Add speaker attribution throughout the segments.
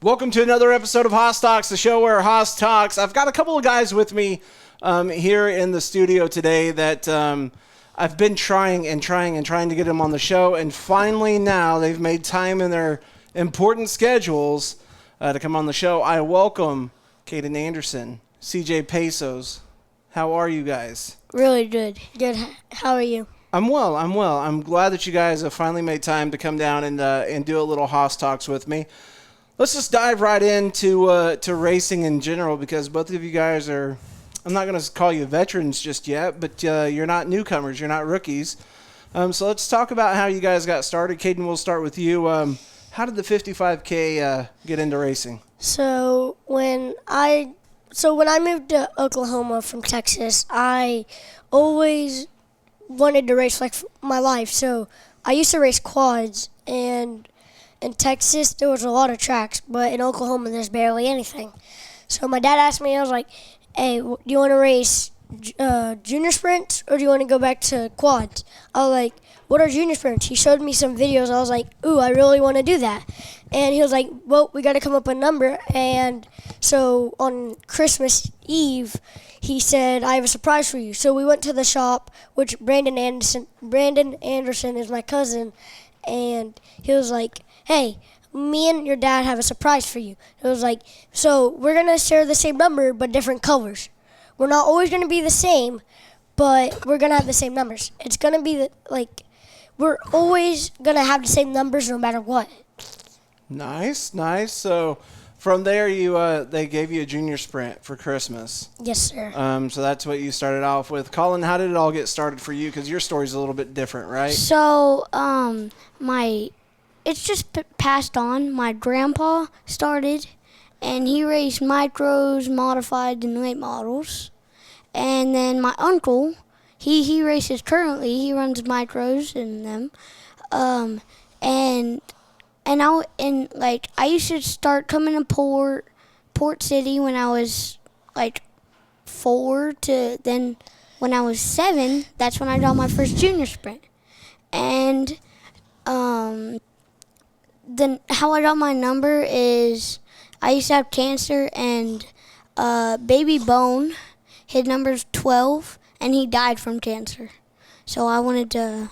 Speaker 1: Welcome to another episode of HossTalks, the show where Hoss talks. I've got a couple of guys with me here in the studio today that I've been trying to get them on the show, and finally now they've made time in their important schedules to come on the show. I welcome Kayden Anderson, CJ Pesos. How are you guys?
Speaker 2: Really good. Good. How are you?
Speaker 1: I'm well. I'm glad that you guys have finally made time to come down and do a little HossTalks with me. Let's just dive right into to racing in general, because both of you guys are, I'm not going to call you veterans just yet, but you're not newcomers. You're not rookies. So let's talk about how you guys got started. Kayden, we'll start with you. How did the 55K get into racing?
Speaker 2: So when I moved to Oklahoma from Texas, I always wanted to race like my life. So I used to race quads, and in Texas, there was a lot of tracks, but in Oklahoma, there's barely anything. So my dad asked me, I was like, hey, do you want to race junior sprints, or do you want to go back to quads? I was like, what are junior sprints? He showed me some videos. I was like, ooh, I really want to do that. And he was like, well, we got to come up with a number. And so on Christmas Eve, he said, I have a surprise for you. So we went to the shop, which Brandon Anderson is my cousin, and he was like, hey, me and your dad have a surprise for you. It was like, so we're going to share the same number but different colors. We're not always going to be the same, but we're going to have the same numbers. It's going to be we're always going to have the same numbers no matter what.
Speaker 1: Nice. So from there, they gave you a junior sprint for Christmas.
Speaker 2: Yes, sir.
Speaker 1: So that's what you started off with. Collin, how did it all get started for you? Because your story's a little bit different, right?
Speaker 3: So it's just passed on. My grandpa started, and he raced micros, modified, and late models. And then my uncle, he races currently. He runs micros and them. I used to start coming to Port City when I was 4 to then when I was 7. That's when I got my first junior sprint. And then how I got my number is I used to have cancer, and baby Bone, his number's 12, and he died from cancer. So I wanted to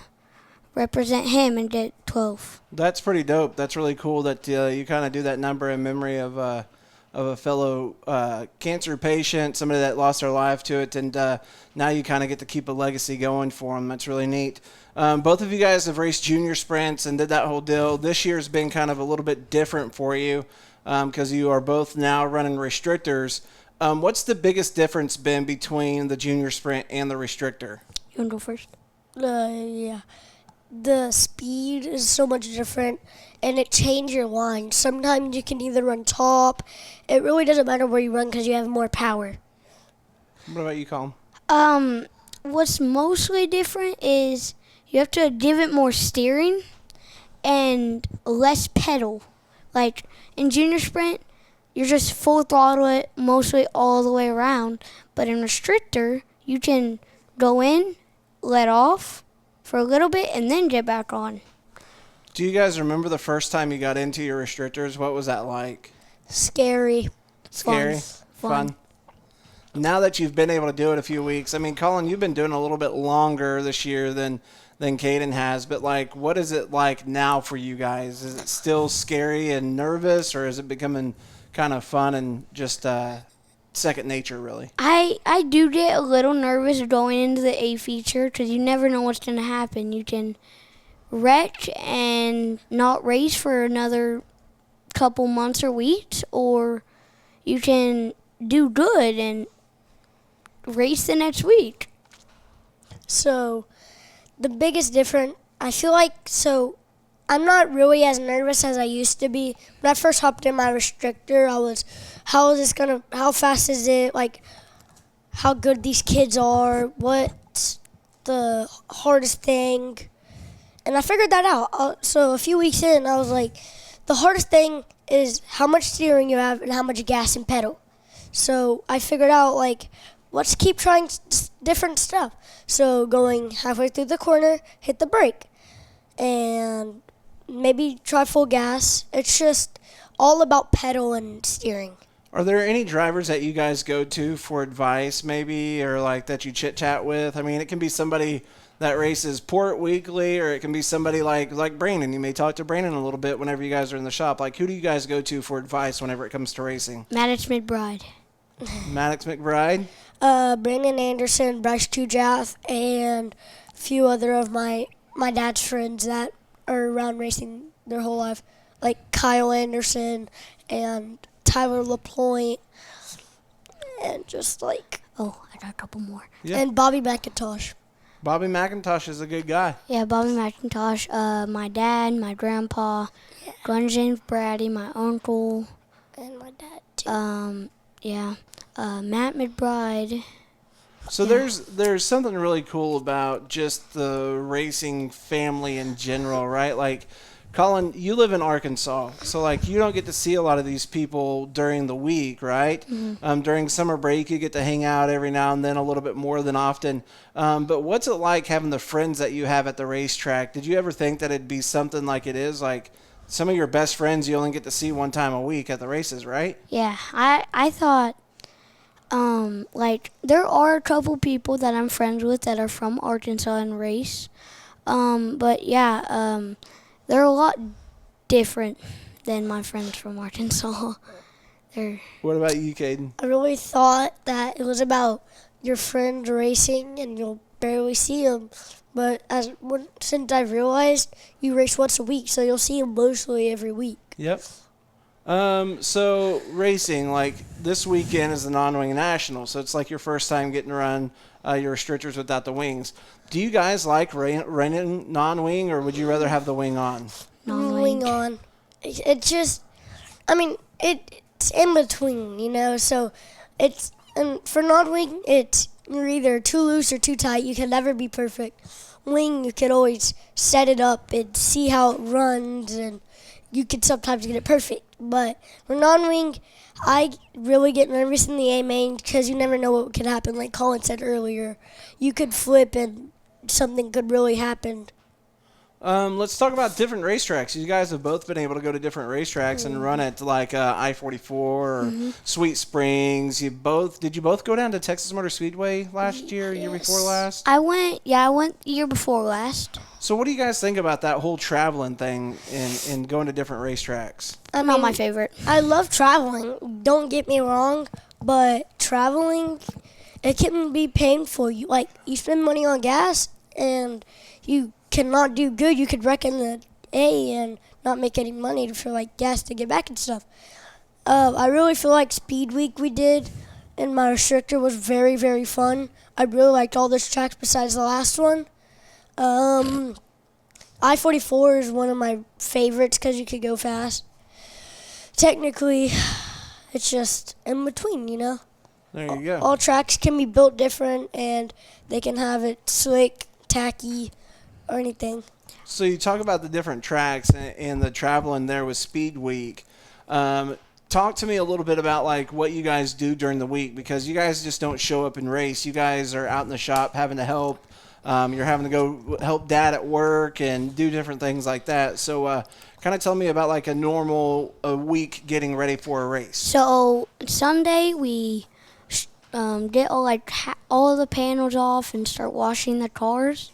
Speaker 3: represent him and get 12. That's
Speaker 1: pretty dope. That's really cool that you kind of do that number in memory of a fellow cancer patient, somebody that lost their life to it, and now you kind of get to keep a legacy going for them. That's really neat. Both of you guys have raced junior sprints and did that whole deal. This year's been kind of a little bit different for you because you are both now running restrictors. What's the biggest difference been between the junior sprint and the restrictor?
Speaker 3: You want to go first?
Speaker 2: Yeah. The speed is so much different, and it changes your line. Sometimes you can either run top. It really doesn't matter where you run because you have more power.
Speaker 1: What about you, Collin?
Speaker 3: What's mostly different is you have to give it more steering and less pedal. Like in junior sprint, you're just full throttle it mostly all the way around. But in restrictor, you can go in, let off for a little bit, and then get back on.
Speaker 1: Do you guys remember the first time you got into your restrictors? What was that like?
Speaker 2: Scary.
Speaker 1: Fun. Now that you've been able to do it a few weeks, I mean, Collin, you've been doing a little bit longer this year than Kayden has, but what is it like now for you guys? Is it still scary and nervous, or is it becoming kind of fun and just second nature, really?
Speaker 3: I do get a little nervous going into the A feature because you never know what's going to happen. You can wreck and not race for another couple months or weeks, or you can do good and race the next week.
Speaker 2: So the biggest difference, I feel like, I'm not really as nervous as I used to be. When I first hopped in my restrictor, I was, how fast is it, how good these kids are, what's the hardest thing, and I figured that out. So a few weeks in, I was like, the hardest thing is how much steering you have and how much gas and pedal. So I figured out, let's keep trying different stuff. So going halfway through the corner, hit the brake, and maybe try full gas. It's just all about pedal and steering.
Speaker 1: Are there any drivers that you guys go to for advice, maybe, or like that you chit chat with? I mean, it can be somebody that races Pruitt weekly, or it can be somebody like Brandon. You may talk to Brandon a little bit whenever you guys are in the shop. Like, who do you guys go to for advice whenever it comes to racing?
Speaker 3: Maddox McBride.
Speaker 1: Maddox McBride.
Speaker 2: Brandon Anderson, Bryce Tujath, and a few other of my dad's friends that are around racing their whole life, like Kyle Anderson and Tyler LaPointe, and just like
Speaker 3: I got a couple more.
Speaker 1: Yeah.
Speaker 2: and Bobby McIntosh.
Speaker 1: Bobby McIntosh is a good guy.
Speaker 3: Yeah, Bobby McIntosh, my dad, my grandpa, Glenn James Brady, my uncle,
Speaker 2: And my dad too.
Speaker 3: Matt McBride.
Speaker 1: So there's something really cool about just the racing family in general, right? Like, Collin, you live in Arkansas, so like you don't get to see a lot of these people during the week, right?
Speaker 3: Mm-hmm.
Speaker 1: During summer break, you get to hang out every now and then, a little bit more than often. But what's it like having the friends that you have at the racetrack? Did you ever think that it'd be something like it is? Like, some of your best friends you only get to see one time a week at the races, right?
Speaker 3: Yeah, I thought, there are a couple people that I'm friends with that are from Arkansas and race. They're a lot different than my friends from Arkansas.
Speaker 1: What about you, Kayden?
Speaker 2: I really thought that it was about your friends racing and you'll barely see them. But since I've realized you race once a week, so you'll see them mostly every week.
Speaker 1: Yep. So racing, like this weekend is the non-wing national, so it's like your first time getting to run your restrictors without the wings. Do you guys like running non-wing, or would you rather have the wing on?
Speaker 2: Wing on. It's just, it's in between, so and for non-wing, you're either too loose or too tight. You can never be perfect. Wing, you can always set it up and see how it runs, and you can sometimes get it perfect. But for non-wing, I really get nervous in the A-main because you never know what could happen. Like Collin said earlier, you could flip and something could really happen.
Speaker 1: Let's talk about different racetracks. You guys have both been able to go to different racetracks and run at like I-44 or Sweet Springs. Did you both go down to Texas Motor Speedway last year before last?
Speaker 3: I went year before last.
Speaker 1: So what do you guys think about that whole traveling thing and going to different racetracks?
Speaker 3: Not my favorite.
Speaker 2: I love traveling. Don't get me wrong, but traveling, it can be painful. You spend money on gas and you cannot do good. You could wreck in the A and not make any money for gas to get back and stuff. I really feel like Speed Week we did and my restrictor was very, very fun. I really liked all those tracks besides the last one. I-44 is one of my favorites because you could go fast. Technically, it's just in between,
Speaker 1: There you go.
Speaker 2: All tracks can be built different and they can have it slick, tacky, or anything.
Speaker 1: So you talk about the different tracks and the traveling there with Speed Week. Talk to me a little bit about what you guys do during the week, because you guys just don't show up and race. You guys are out in the shop having to help. You're having to go help Dad at work and do different things like that. So kind of tell me about a normal week getting ready for a race.
Speaker 3: So Sunday we get all of the panels off and start washing the cars.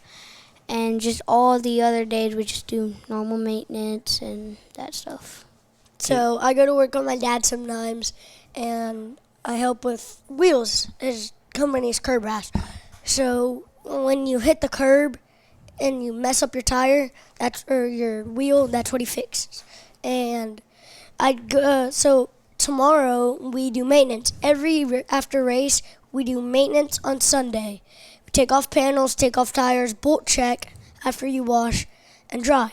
Speaker 3: And just all the other days we just do normal maintenance and that stuff.
Speaker 2: So I go to work with my dad sometimes, and I help with wheels. His company's curb rash. So when you hit the curb and you mess up your tire, or your wheel, that's what he fixes. And so tomorrow we do maintenance. After race, we do maintenance on Sunday. Take off panels, take off tires, bolt check after you wash, and dry.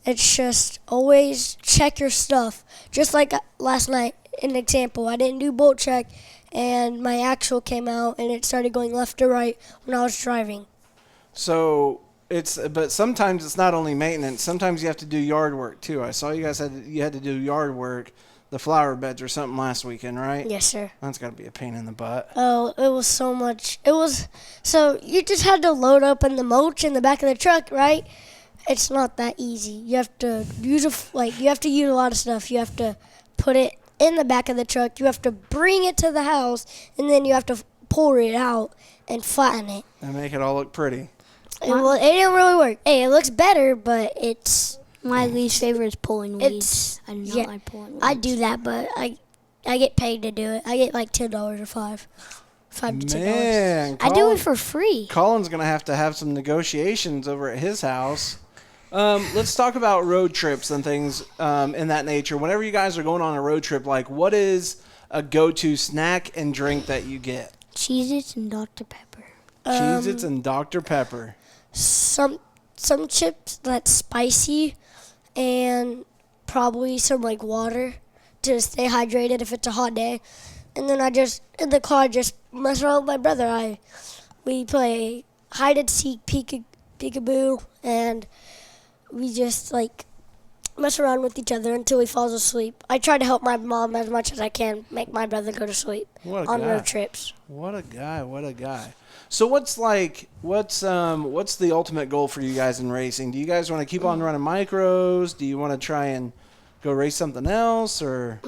Speaker 2: It's just always check your stuff. Just like last night, an example, I didn't do bolt check, and my axle came out, and it started going left to right when I was driving.
Speaker 1: So but sometimes it's not only maintenance. Sometimes you have to do yard work too. I saw you guys had to do yard work, the flower beds or something last weekend, right?
Speaker 2: Yes, sir.
Speaker 1: That's got to be a pain in the butt.
Speaker 2: Oh, it was so much. So you just had to load up in the mulch in the back of the truck, right? it's not that easy. You have to use you have to use a lot of stuff. You have to put it in the back of the truck. You have to bring it to the house, and then you have to pour it out and flatten it.
Speaker 1: And make it all look pretty.
Speaker 2: Well, it didn't really work. Hey, it looks better, but it's
Speaker 3: My least favorite is pulling weeds. I do not like pulling weeds.
Speaker 2: I do that, but I get paid to do it. I get like $10 or $5 to $10.
Speaker 1: Man,
Speaker 3: I do it for free.
Speaker 1: Colin's going to have some negotiations over at his house. Let's talk about road trips and things in that nature. Whenever you guys are going on a road trip, like what is a go-to snack and drink that you get?
Speaker 3: Cheez-Its and Dr. Pepper.
Speaker 1: Cheez-Its and Dr. Pepper.
Speaker 2: Some chips that's spicy, and probably some like water to stay hydrated if it's a hot day. And then in the car, just mess around with my brother. We play hide and seek, peekaboo, and we just like mess around with each other until he falls asleep. I try to help my mom as much as I can make my brother go to sleep on road trips.
Speaker 1: What a guy. So what's the ultimate goal for you guys in racing? Do you guys want to keep on running micros? Do you want to try and go race something else, or?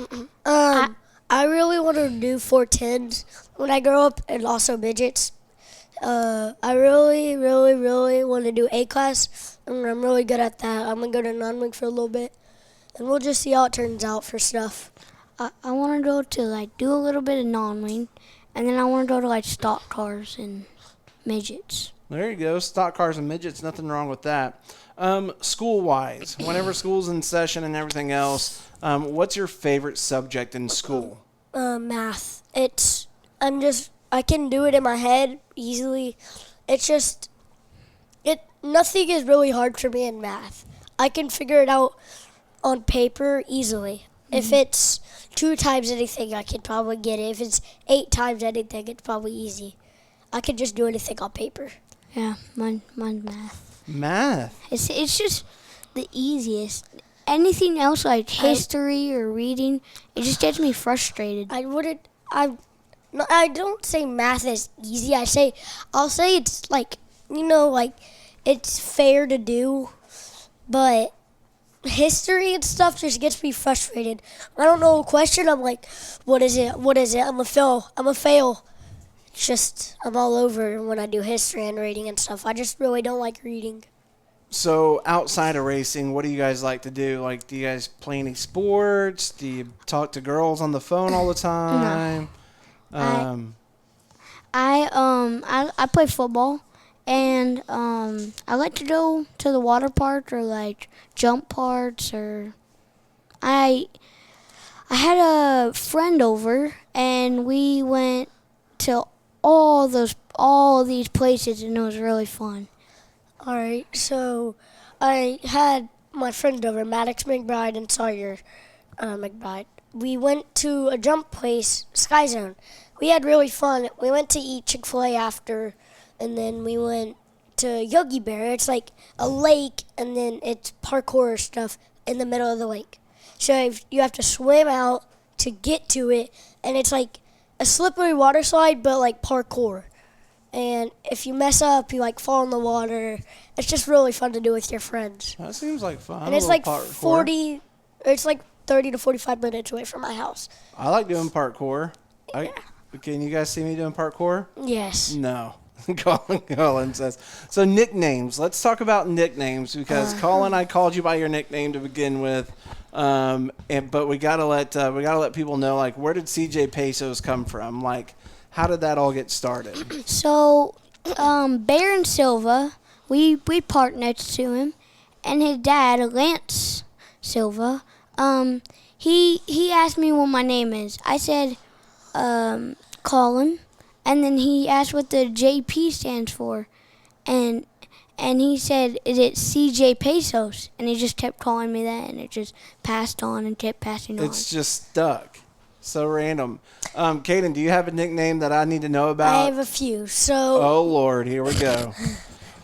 Speaker 2: I really want to do 410s when I grow up, and also midgets. I really, really, really want to do A-class, and I'm really good at that. I'm going to go to non-wing for a little bit, and we'll just see how it turns out for stuff.
Speaker 3: I want to go to, like, do a little bit of non-wing, and then I want to go to, like, stock cars and midgets.
Speaker 1: There you go, stock cars and midgets, nothing wrong with that. School-wise, whenever school's in session and everything else, what's your favorite subject in school?
Speaker 2: Math. I can do it in my head easily. Nothing is really hard for me in math. I can figure it out on paper easily. Mm-hmm. If it's 2 times anything, I could probably get it. If it's 8 times anything, it's probably easy. I can just do anything on paper.
Speaker 3: Yeah, mine's math.
Speaker 1: Math?
Speaker 3: It's just the easiest. Anything else like history or reading, it just gets me frustrated.
Speaker 2: I don't say math is easy. I'll say it's like, it's fair to do, but history and stuff just gets me frustrated. I don't know a question. I'm like, what is it? I'm a fail. It's just, I'm all over when I do history and reading and stuff. I just really don't like reading.
Speaker 1: So outside of racing, what do you guys like to do? Like, do you guys play any sports? Do you talk to girls on the phone all the time?
Speaker 3: No. I play football, and I like to go to the water park or like jump parts, or I had a friend over and we went to all these places, and it was really fun.
Speaker 2: All right, so I had my friends over, Maddox McBride and Sawyer McBride. We went to a jump place, Sky Zone. We had really fun. We went to eat Chick-fil-A after, and then we went to Yogi Bear. It's like a lake, and then it's parkour stuff in the middle of the lake. So you have to swim out to get to it, and it's like a slippery water slide, but like parkour. And if you mess up, you like fall in the water. It's just really fun to do with your friends.
Speaker 1: That seems like fun.
Speaker 2: And it's like 30 to 45 minutes away from my house.
Speaker 1: I like doing parkour. Yeah. Can you guys see me doing parkour?
Speaker 2: Yes.
Speaker 1: No. Collin says. So nicknames. Let's talk about nicknames, because Collin, I called you by your nickname to begin with, but we gotta let people know, like, where did CJ Pesos come from? Like, how did that all get started?
Speaker 3: So, Bear and Silva, we parked next to him, and his dad, Lance Silva, he asked me what my name is. I said, Collin, and then he asked what the JP stands for, and he said, is it CJ Pesos? And he just kept calling me that, and it just passed on and kept passing on.
Speaker 1: It's just stuck. So random. Kayden, do you have a nickname that I need to know about?
Speaker 2: I have a few.
Speaker 1: Oh, Lord, here we go.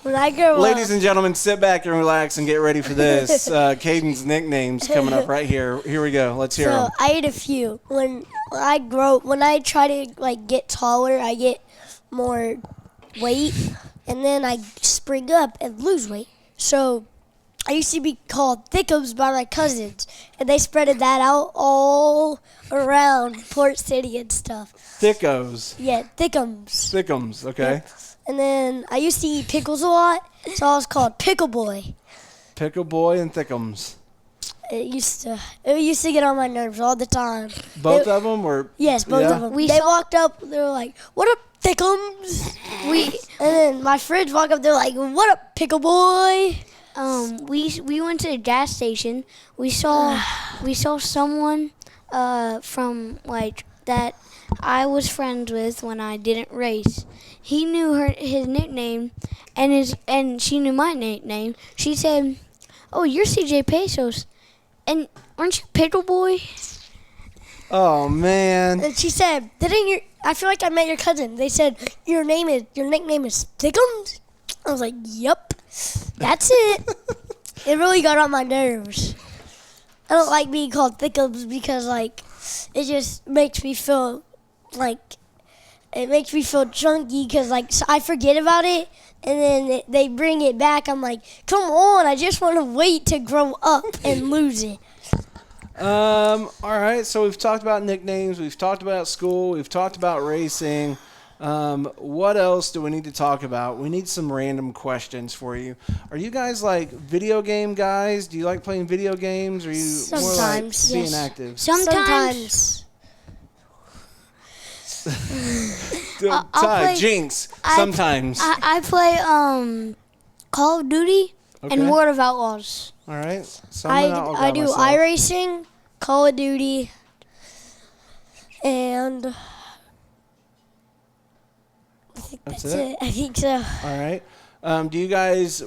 Speaker 2: When I grow up,
Speaker 1: ladies and gentlemen, sit back and relax and get ready for this. Kayden's nicknames coming up right here. Here we go. Let's hear them.
Speaker 2: I had a few. When I try to like get taller, I get more weight, and then I spring up and lose weight. So I used to be called Thickums by my cousins, and they spreaded that out all around Port City and stuff.
Speaker 1: Thickos.
Speaker 2: Yeah, Thickums.
Speaker 1: Thickums, okay.
Speaker 2: Yep. And then I used to eat pickles a lot, so I was called Pickle Boy.
Speaker 1: Pickle Boy and Thickums.
Speaker 2: It used to get on my nerves all the time.
Speaker 1: Both of them were?
Speaker 2: Yes, both of them. They walked up, they were like, "What up, Thickums?" And then my friends walk up, they're like, "What up, Pickle Boy?"
Speaker 3: We went to the gas station. We saw someone from like that I was friends with when I didn't race. He knew his nickname, and she knew my nickname. She said, "Oh, you're CJ Pesos, and aren't you Pickle Boy?"
Speaker 1: Oh man.
Speaker 2: And she said, I feel like I met your cousin. They said your nickname is Thickums. I was like, "Yep, that's it." It really got on my nerves. I don't like being called Thickums because like it just makes me feel like chunky because like so I forget about it and then they bring it back. I'm like, come on, I just want to wait to grow up and lose it.
Speaker 1: All right, so we've talked about nicknames, we've talked about school, we've talked about racing. What else do we need to talk about? We need some random questions for you. Are you guys like video game guys? Do you like playing video games? Or are you
Speaker 2: Sometimes,
Speaker 1: more like being
Speaker 2: yes.
Speaker 1: active?
Speaker 3: Sometimes. I'll play-
Speaker 1: Jinx. Sometimes.
Speaker 3: I play Call of Duty and World of Outlaws.
Speaker 1: All right.
Speaker 2: I do iRacing, Call of Duty, and I think that's it. I think so.
Speaker 1: All right. Do you guys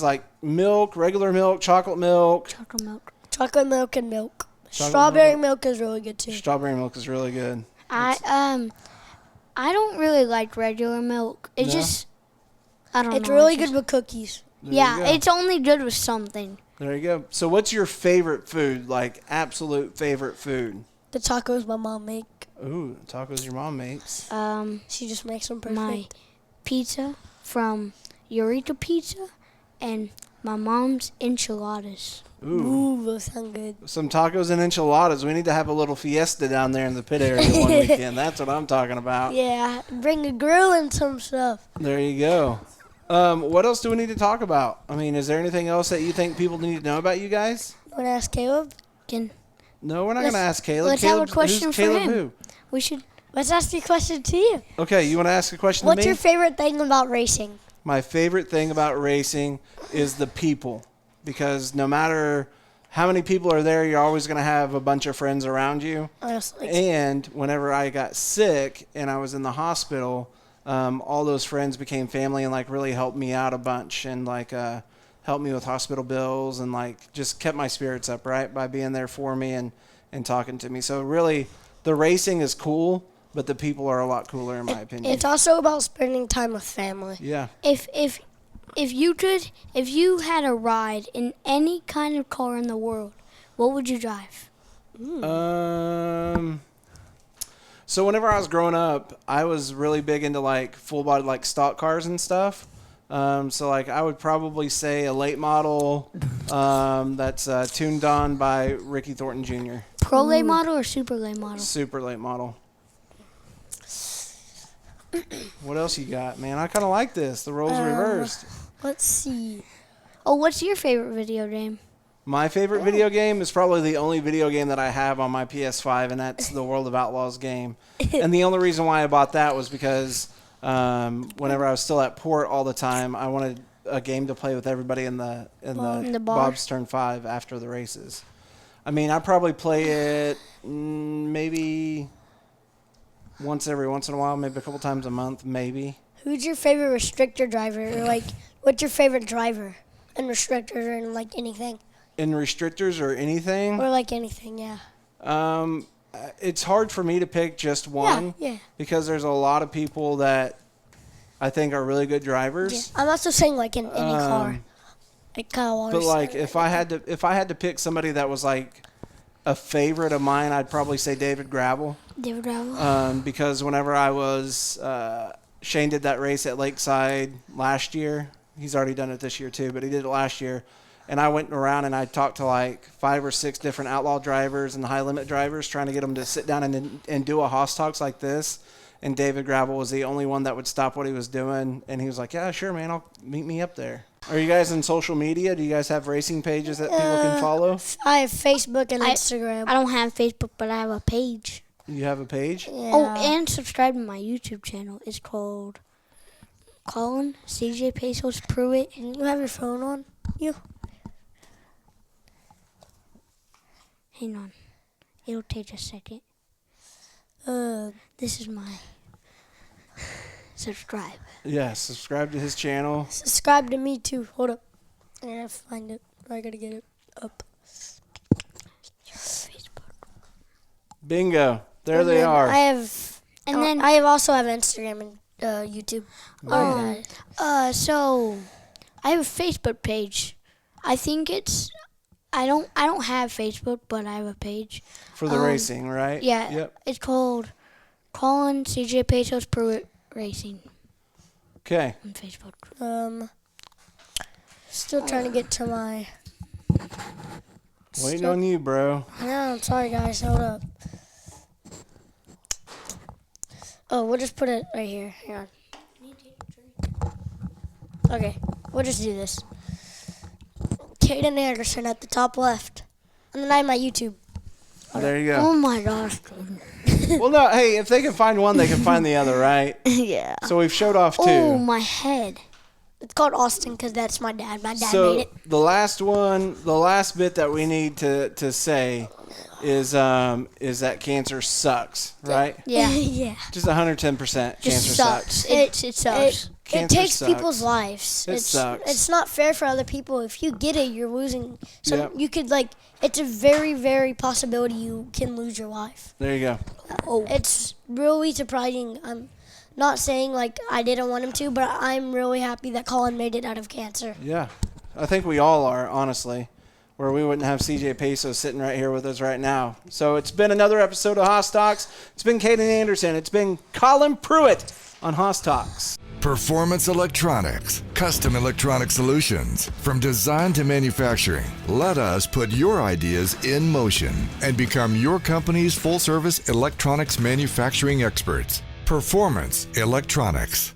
Speaker 1: like milk, regular milk, chocolate milk?
Speaker 3: Chocolate milk.
Speaker 2: Chocolate milk and milk.
Speaker 1: Chocolate
Speaker 2: Strawberry milk is really good too.
Speaker 1: Strawberry milk is really good.
Speaker 3: I don't really like regular milk. It just I don't know.
Speaker 2: It's really good with cookies.
Speaker 3: Yeah, it's only good with something.
Speaker 1: There you go. So what's your favorite food, like absolute favorite food?
Speaker 2: The tacos my mom make.
Speaker 1: Ooh, tacos your mom makes.
Speaker 2: She just makes them perfect.
Speaker 3: My pizza from Eureka Pizza and my mom's enchiladas.
Speaker 2: Ooh, those sound good.
Speaker 1: Some tacos and enchiladas. We need to have a little fiesta down there in the pit area one weekend. That's what I'm talking about.
Speaker 2: Yeah, bring a grill and some stuff.
Speaker 1: There you go. What else do we need to talk about? I mean, is there anything else that you think people need to know about you guys?
Speaker 2: You want to ask Caleb?
Speaker 1: No, we're not going to ask Caleb.
Speaker 3: Let's have a question
Speaker 1: who's
Speaker 3: for
Speaker 1: Caleb
Speaker 3: him.
Speaker 1: Who?
Speaker 3: We should.
Speaker 2: Let's ask a question to you.
Speaker 1: Okay, you want to ask a question
Speaker 2: What's
Speaker 1: to me?
Speaker 2: your favorite thing about racing?
Speaker 1: My favorite thing about racing is the people, because no matter how many people are there, you're always going to have a bunch of friends around you.
Speaker 2: Honestly.
Speaker 1: And whenever I got sick and I was in the hospital, all those friends became family and like really helped me out a bunch and like helped me with hospital bills and like just kept my spirits up, right, by being there for me and talking to me. So really, the racing is cool, but the people are a lot cooler in my opinion.
Speaker 2: It's also about spending time with family.
Speaker 1: Yeah.
Speaker 3: If you had a ride in any kind of car in the world, what would you drive?
Speaker 1: So whenever I was growing up, I was really big into like full body like stock cars and stuff. So like I would probably say a late model that's tuned on by Ricky Thornton Jr.
Speaker 3: Pro late model or super late model?
Speaker 1: Super late model. What else you got, man? I kind of like this. The roles reversed.
Speaker 2: Let's see.
Speaker 3: Oh, what's your favorite video game?
Speaker 1: My favorite video game is probably the only video game that I have on my PS5, and that's the World of Outlaws game. And the only reason why I bought that was because whenever I was still at Port all the time, I wanted a game to play with everybody in the
Speaker 3: bar.
Speaker 1: Bob's Turn 5 after the races. I mean, I probably play it maybe once in a while, maybe a couple times a month, maybe.
Speaker 2: Who's your favorite restrictor driver? Or like, what's your favorite driver in restrictors or in like anything?
Speaker 1: In restrictors or anything?
Speaker 2: Or like anything, yeah.
Speaker 1: It's hard for me to pick just one.
Speaker 2: Yeah.
Speaker 1: Because there's a lot of people that I think are really good drivers.
Speaker 2: Yeah. I'm also saying like in any car. Like Kyle Waters.
Speaker 1: But like if I had to pick somebody that was like a favorite of mine, I'd probably say David Gravel.
Speaker 3: David Gravel.
Speaker 1: Because whenever I was Shane did that race at Lakeside last year. He's already done it this year too, but he did it last year. And I went around and I talked to like 5 or 6 different outlaw drivers and high limit drivers, trying to get them to sit down and do a HossTalks like this. And David Gravel was the only one that would stop what he was doing. And he was like, yeah, sure, man, meet me up there. Are you guys in social media? Do you guys have racing pages that people can follow?
Speaker 2: I have Facebook and Instagram.
Speaker 3: I don't have Facebook, but I have a page.
Speaker 1: You have a page?
Speaker 2: Yeah.
Speaker 3: Oh, and subscribe to my YouTube channel. It's called Collin, CJ Pesos, Pruitt.
Speaker 2: You have your phone on? You?
Speaker 3: Hang on. It'll take a second. This is my subscribe.
Speaker 1: Yeah, subscribe to his channel.
Speaker 2: Subscribe to me too. Hold up. I gotta find it. I gotta get it up.
Speaker 1: Bingo. There
Speaker 2: And
Speaker 1: they
Speaker 2: then
Speaker 1: are.
Speaker 2: I have,
Speaker 3: And then
Speaker 2: I also have Instagram and YouTube.
Speaker 3: so I have a Facebook page. I think it's I don't have Facebook, but I have a page.
Speaker 1: For the racing, right?
Speaker 3: Yeah.
Speaker 1: Yep.
Speaker 3: It's called Collin, CJ Pesos, Pruitt Racing
Speaker 1: Okay.
Speaker 3: on Facebook.
Speaker 2: Still trying to get to my.
Speaker 1: Waiting on you, bro.
Speaker 2: No, I'm sorry, guys. Hold up. Oh, we'll just put it right here. Hang on. Okay, we'll just do this. Kayden Anderson at the top left. And then I have my YouTube.
Speaker 1: There you
Speaker 3: Oh
Speaker 1: go.
Speaker 3: my gosh.
Speaker 1: Well, no, hey, if they can find one, they can find the other, right?
Speaker 3: Yeah.
Speaker 1: So we've showed off 2.
Speaker 3: Oh, my head.
Speaker 2: It's called Austin because that's my dad. My dad
Speaker 1: So
Speaker 2: made it.
Speaker 1: the last one, the last bit that we need to say is that cancer sucks, right?
Speaker 3: Yeah.
Speaker 2: Yeah.
Speaker 1: Just 110% cancer
Speaker 3: Just
Speaker 1: sucks.
Speaker 3: sucks. It sucks.
Speaker 2: It
Speaker 1: Cancer
Speaker 2: takes
Speaker 1: sucks.
Speaker 2: people's lives.
Speaker 1: It sucks.
Speaker 2: It's not fair for other people. If you get it, you're losing. So
Speaker 1: Yep.
Speaker 2: you could it's a very, very possibility you can lose your life.
Speaker 1: There you go.
Speaker 3: Oh.
Speaker 2: It's really surprising. I'm not saying I didn't want him to, but I'm really happy that Collin made it out of cancer.
Speaker 1: Yeah. I think we all are, honestly, where we wouldn't have CJ Peso sitting right here with us right now. So it's been another episode of HossTalks. It's been Kayden Anderson. It's been Collin Pruitt on HossTalks.
Speaker 4: Performance Electronics, custom electronic solutions. From design to manufacturing, let us put your ideas in motion and become your company's full-service electronics manufacturing experts. Performance Electronics.